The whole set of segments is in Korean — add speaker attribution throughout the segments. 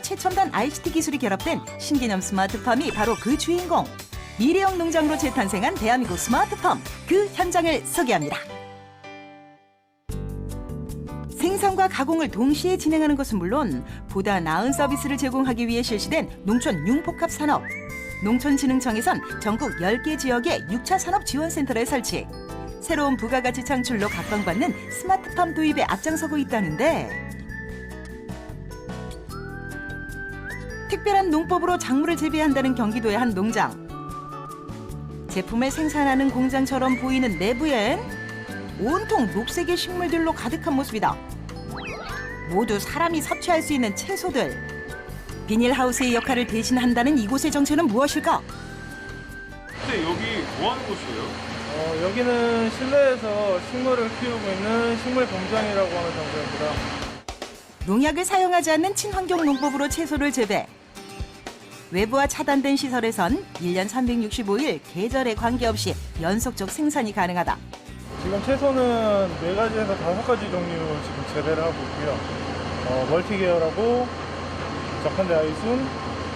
Speaker 1: 최첨단 ICT 기술이 결합된 신개념 스마트팜이 바로 그 주인공. 미래형 농장으로 재탄생한 대한민국 스마트팜, 그 현장을 소개합니다. 생산과 가공을 동시에 진행하는 것은 물론 보다 나은 서비스를 제공하기 위해 실시된 농촌 융복합 산업. 농촌진흥청에선 전국 10개 지역에 6차 산업지원센터를 설치. 새로운 부가가치 창출로 각광받는 스마트팜 도입에 앞장서고 있다는데 특별한 농법으로 작물을 재배한다는 경기도의 한 농장. 제품을 생산하는 공장처럼 보이는 내부엔 온통 녹색의 식물들로 가득한 모습이다. 모두 사람이 섭취할 수 있는 채소들. 비닐하우스의 역할을 대신한다는 이곳의 정체는 무엇일까?
Speaker 2: 근데 여기 뭐 하는 곳이에요?
Speaker 3: 여기는 실내에서 식물을 키우고 있는 식물 공장이라고 하는 장소입니다.
Speaker 1: 농약을 사용하지 않는 친환경 농법으로 채소를 재배. 외부와 차단된 시설에선 1년 365일 계절에 관계없이 연속적 생산이 가능하다.
Speaker 3: 지금 채소는 4가지에서 5가지 종류 지금 재배를 하고 있고요. 멀티 계열하고 적한대 아이순,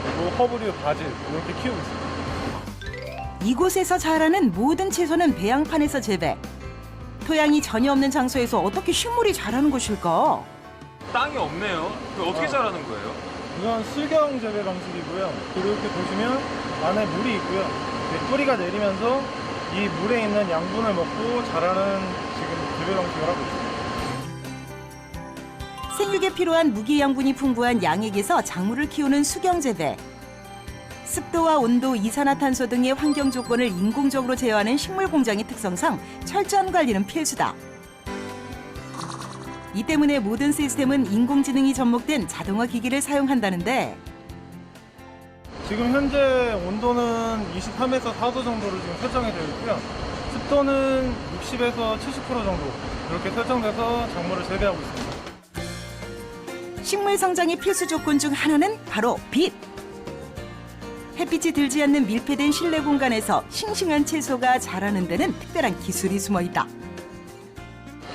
Speaker 3: 그리고 허브류, 바질 이렇게 키우고 있습니다.
Speaker 1: 이곳에서 자라는 모든 채소는 배양판에서 재배. 토양이 전혀 없는 장소에서 어떻게 식물이 자라는 것일까?
Speaker 2: 땅이 없네요. 어떻게 자라는 거예요?
Speaker 3: 이건 수경 재배 방식이고요. 이렇게 보시면 안에 물이 있고요. 뿌리가 내리면서 이 물에 있는 양분을 먹고 자라는 지금 재배 방식을 하고 있습니다.
Speaker 1: 생육에 필요한 무기 양분이 풍부한 양액에서 작물을 키우는 수경 재배. 습도와 온도, 이산화탄소 등의 환경 조건을 인공적으로 제어하는 식물 공장의 특성상 철저한 관리는 필수다. 이 때문에 모든 시스템은 인공지능이 접목된 자동화 기기를 사용한다는데
Speaker 3: 지금 현재 온도는 23에서 4도 정도로 지금 설정이 되어 있고요. 습도는 60에서 70% 정도 이렇게 설정돼서 작물을 재배하고 있습니다.
Speaker 1: 식물 성장의 필수 조건 중 하나는 바로 빛. 햇빛이 들지 않는 밀폐된 실내 공간에서 싱싱한 채소가 자라는 데는 특별한 기술이 숨어 있다.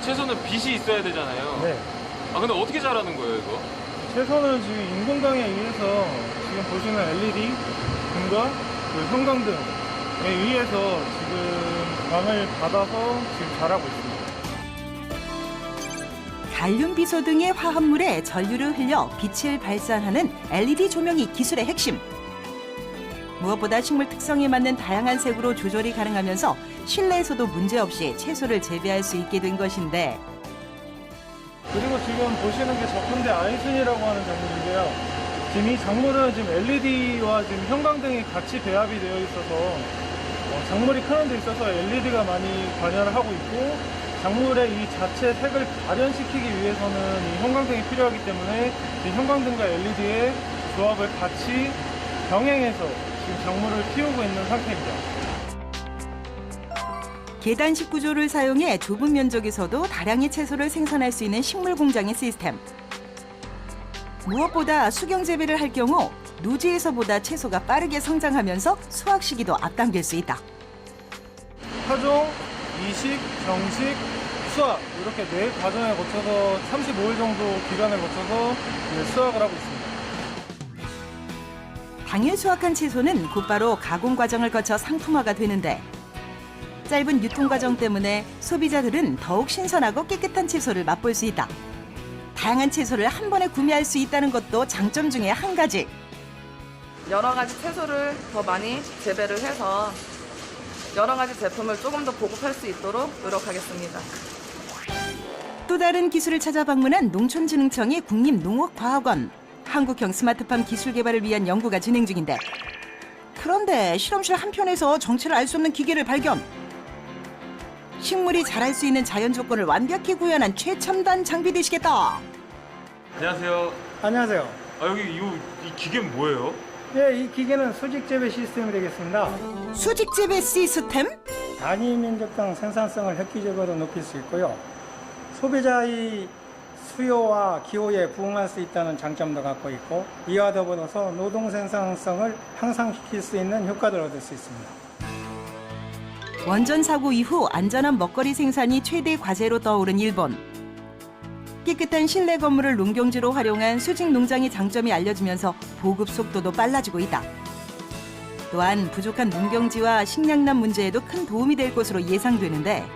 Speaker 2: 채소는 빛이 있어야 되잖아요.
Speaker 3: 네.
Speaker 2: 근데 어떻게 자라는 거예요, 이거?
Speaker 3: 채소는 지금 인공광에 의해서 지금 보시는 LED 등과 그 형광등에 의해서 지금 광을 받아서 지금 자라고 있습니다.
Speaker 1: 갈륨 비소 등의 화합물에 전류를 흘려 빛을 발산하는 LED 조명이 기술의 핵심. 무엇보다 식물 특성에 맞는 다양한 색으로 조절이 가능하면서 실내에서도 문제없이 채소를 재배할 수 있게 된 것인데
Speaker 3: 그리고 지금 보시는 게 적군대 아이순이라고 하는 작물인데요. 지금 이 작물은 지금 LED와 지금 형광등이 같이 배합이 되어 있어서 작물이 크는 데 있어서 LED가 많이 관여를 하고 있고 작물의 이 자체 색을 발현시키기 위해서는 이 형광등이 필요하기 때문에 이 형광등과 LED의 조합을 같이 병행해서 지금 작물을 키우고 있는 상태입니다.
Speaker 1: 계단식 구조를 사용해 좁은 면적에서도 다량의 채소를 생산할 수 있는 식물 공장의 시스템. 무엇보다 수경 재배를 할 경우 노지에서보다 채소가 빠르게 성장하면서 수확 시기도 앞당길 수 있다.
Speaker 3: 파종, 이식, 정식, 수확 이렇게 4과정에 거쳐서 35일 정도 기간을 거쳐서 수확을 하고 있습니다.
Speaker 1: 당일 수확한 채소는 곧바로 가공 과정을 거쳐 상품화가 되는데 짧은 유통 과정 때문에 소비자들은 더욱 신선하고 깨끗한 채소를 맛볼 수 있다. 다양한 채소를 한 번에 구매할 수 있다는 것도 장점 중에 한 가지.
Speaker 4: 여러 가지 채소를 더 많이 재배를 해서 여러 가지 제품을 조금 더 보급할 수 있도록 노력하겠습니다.
Speaker 1: 또 다른 기술을 찾아 방문한 농촌진흥청의 국립농업과학원. 한국형 스마트팜 기술 개발을 위한 연구가 진행 중인데 그런데 실험실 한편에서 정체를 알 수 없는 기계를 발견. 식물이 자랄 수 있는 자연 조건을 완벽히 구현한 최첨단 장비 되시겠다.
Speaker 2: 안녕하세요.
Speaker 3: 안녕하세요.
Speaker 2: 여기 이 기계는 뭐예요?
Speaker 3: 네, 이 기계는 수직 재배 시스템이 되겠습니다.
Speaker 1: 수직 재배 시스템?
Speaker 3: 단위 면적당 생산성을 획기적으로 높일 수 있고요. 소비자의 수요와 기호에 부응할 수 있다는 장점도 갖고 있고 이와 더불어서 노동 생산성을 향상시킬 수 있는 효과를 얻을 수 있습니다.
Speaker 1: 원전 사고 이후 안전한 먹거리 생산이 최대 과제로 떠오른 일본. 깨끗한 실내 건물을 농경지로 활용한 수직 농장의 장점이 알려지면서 보급 속도도 빨라지고 있다. 또한 부족한 농경지와 식량난 문제에도 큰 도움이 될 것으로 예상되는데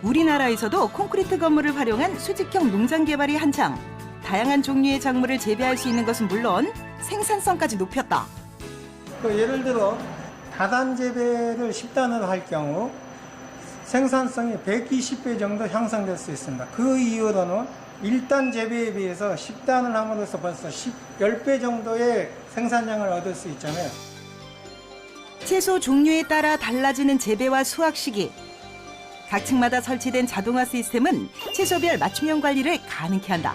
Speaker 1: 우리나라에서도 콘크리트 건물을 활용한 수직형 농장 개발이 한창. 다양한 종류의 작물을 재배할 수 있는 것은 물론 생산성까지 높였다.
Speaker 5: 예를 들어 다단 재배를 10단을 할 경우 생산성이 120배 정도 향상될 수 있습니다. 그 이유로는 1단 재배에 비해서 10단을 함으로써 벌써 10배 정도의 생산량을 얻을 수 있잖아요.
Speaker 1: 채소 종류에 따라 달라지는 재배와 수확 시기. 각 층마다 설치된 자동화 시스템은 채소별 맞춤형 관리를 가능케 한다.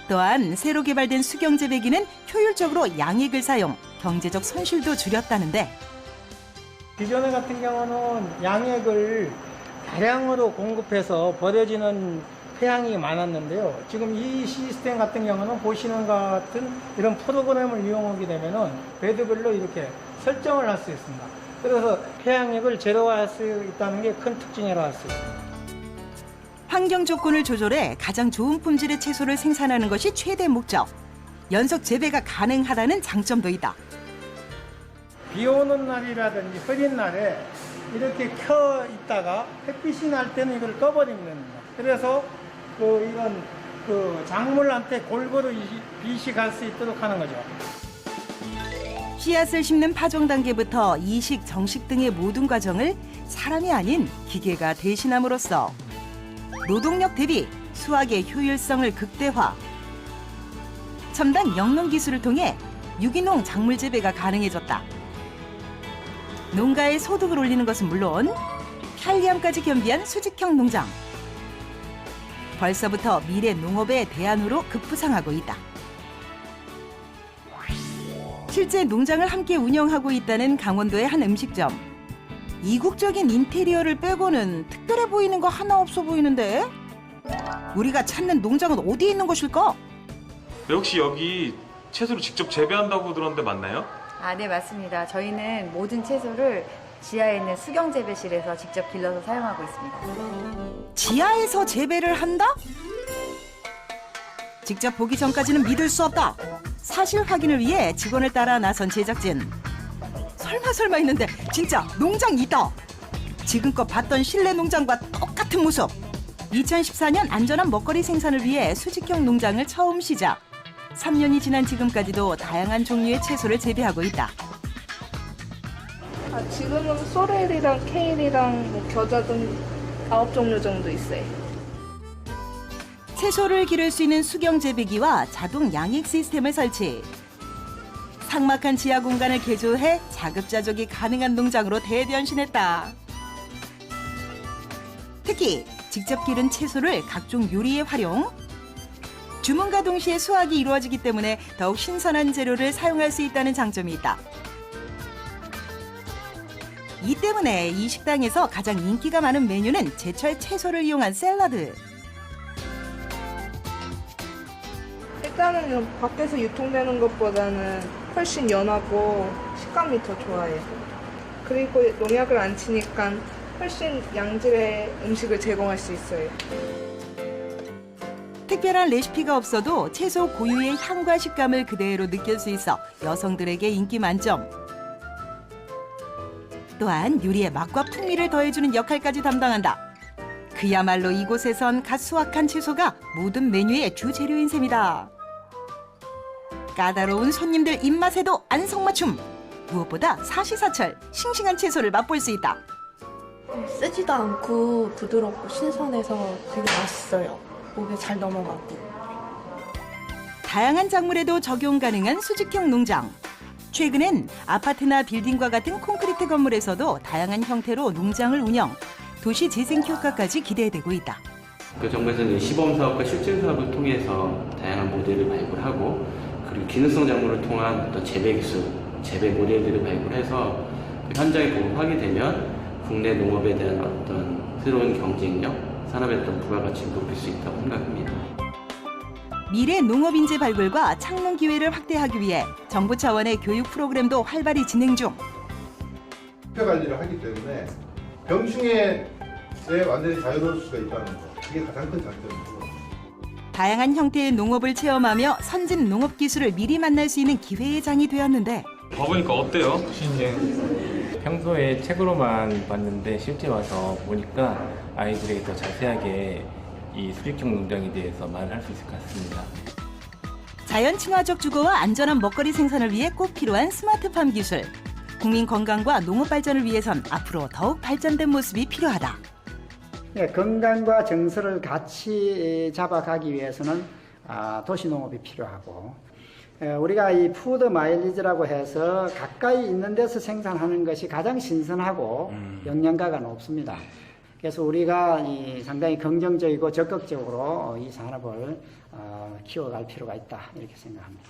Speaker 1: 또한 새로 개발된 수경 재배기는 효율적으로 양액을 사용, 경제적 손실도 줄였다는데
Speaker 5: 기존에 같은 경우는 양액을 다량으로 공급해서 버려지는 폐양이 많았는데요. 지금 이 시스템 같은 경우는 보시는 것 같은 이런 프로그램을 이용하게 되면은 배드별로 이렇게 설정을 할 수 있습니다. 그래서 폐양액을 제로화할 수 있다는 게 큰 특징이라고 할 수 있습니다.
Speaker 1: 환경 조건을 조절해 가장 좋은 품질의 채소를 생산하는 것이 최대 목적. 연속 재배가 가능하다는 장점도 있다.
Speaker 5: 비 오는 날이라든지 흐린 날에 이렇게 켜 있다가 햇빛이 날 때는 이걸 꺼버리면 됩니다. 그래서 이런 작물한테 골고루 빛이 갈 수 있도록 하는 거죠.
Speaker 1: 씨앗을 심는 파종 단계부터 이식, 정식 등의 모든 과정을 사람이 아닌 기계가 대신함으로써 노동력 대비 수확의 효율성을 극대화. 첨단 영농 기술을 통해 유기농 작물 재배가 가능해졌다. 농가의 소득을 올리는 것은 물론 편리함까지 겸비한 수직형 농장. 벌써부터 미래 농업의 대안으로 급부상하고 있다. 실제 농장을 함께 운영하고 있다는 강원도의 한 음식점. 이국적인 인테리어를 빼고는 특별해 보이는 거 하나 없어 보이는데? 우리가 찾는 농장은 어디에 있는 것일까?
Speaker 2: 혹시 여기 채소를 직접 재배한다고 들었는데 맞나요?
Speaker 6: 네, 맞습니다. 저희는 모든 채소를 지하에 있는 수경 재배실에서 직접 길러서 사용하고 있습니다.
Speaker 1: 지하에서 재배를 한다? 직접 보기 전까지는 믿을 수 없다. 사실 확인을 위해 직원을 따라 나선 제작진. 설마 했는데 진짜 농장이 있다. 지금껏 봤던 실내 농장과 똑같은 모습. 2014년 안전한 먹거리 생산을 위해 수직형 농장을 처음 시작. 3년이 지난 지금까지도 다양한 종류의 채소를 재배하고 있다.
Speaker 7: 지금은 소렐이랑 케일이랑 겨자 등 9종류 정도 있어요.
Speaker 1: 채소를 기를 수 있는 수경 재배기와 자동 양액 시스템을 설치. 삭막한 지하 공간을 개조해 자급자족이 가능한 농장으로 대변신했다. 특히 직접 기른 채소를 각종 요리에 활용. 주문과 동시에 수확이 이루어지기 때문에 더욱 신선한 재료를 사용할 수 있다는 장점이 있다. 이 때문에 이 식당에서 가장 인기가 많은 메뉴는 제철 채소를 이용한 샐러드.
Speaker 7: 일단은 밖에서 유통되는 것보다는 훨씬 연하고 식감이 더 좋아요. 그리고 농약을 안 치니까 훨씬 양질의 음식을 제공할 수 있어요.
Speaker 1: 특별한 레시피가 없어도 채소 고유의 향과 식감을 그대로 느낄 수 있어 여성들에게 인기 만점. 또한 요리의 맛과 풍미를 더해주는 역할까지 담당한다. 그야말로 이곳에선 갓 수확한 채소가 모든 메뉴의 주재료인 셈이다. 까다로운 손님들 입맛에도 안성맞춤. 무엇보다 사시사철 싱싱한 채소를 맛볼 수 있다.
Speaker 8: 쓰지도 않고 부드럽고 신선해서 되게 맛있어요. 목에 잘 넘어가고.
Speaker 1: 다양한 작물에도 적용 가능한 수직형 농장. 최근엔 아파트나 빌딩과 같은 콘크리트 건물에서도 다양한 형태로 농장을 운영, 도시 재생 효과까지 기대되고 있다.
Speaker 9: 정부에서는 시범 사업과 실증 사업을 통해서 다양한 모델을 발굴하고 그리고 기능성 작물을 통한 어떤 재배 기술, 재배 모델들을 발굴해서 현장에 보급하게 되면 국내 농업에 대한 어떤 새로운 경쟁력, 산업의 어떤 부가가치를 높일 수 있다고 생각합니다.
Speaker 1: 미래 농업 인재 발굴과 창농 기회를 확대하기 위해 정부 차원의 교육 프로그램도 활발히 진행 중.
Speaker 10: 폐 관리를 하기 때문에 병충해에 완전히 자유로울 수가 있다는 거, 그게 가장 큰 장점이고
Speaker 1: 다양한 형태의 농업을 체험하며 선진 농업 기술을 미리 만날 수 있는 기회의 장이 되었는데
Speaker 2: 와보니까 어때요?
Speaker 11: 평소에 책으로만 봤는데 실제 와서 보니까 아이들에게 더 자세하게 이 수익형 농장에 대해서 말을 할 수 있을 것 같습니다.
Speaker 1: 자연 친화적 주거와 안전한 먹거리 생산을 위해 꼭 필요한 스마트팜 기술. 국민 건강과 농업 발전을 위해선 앞으로 더욱 발전된 모습이 필요하다.
Speaker 5: 예, 건강과 정서를 같이 잡아가기 위해서는 도시농업이 필요하고, 우리가 이 푸드 마일리지라고 해서 가까이 있는 데서 생산하는 것이 가장 신선하고 영양가가 높습니다. 그래서 우리가 상당히 긍정적이고 적극적으로 이 산업을 키워갈 필요가 있다, 이렇게 생각합니다.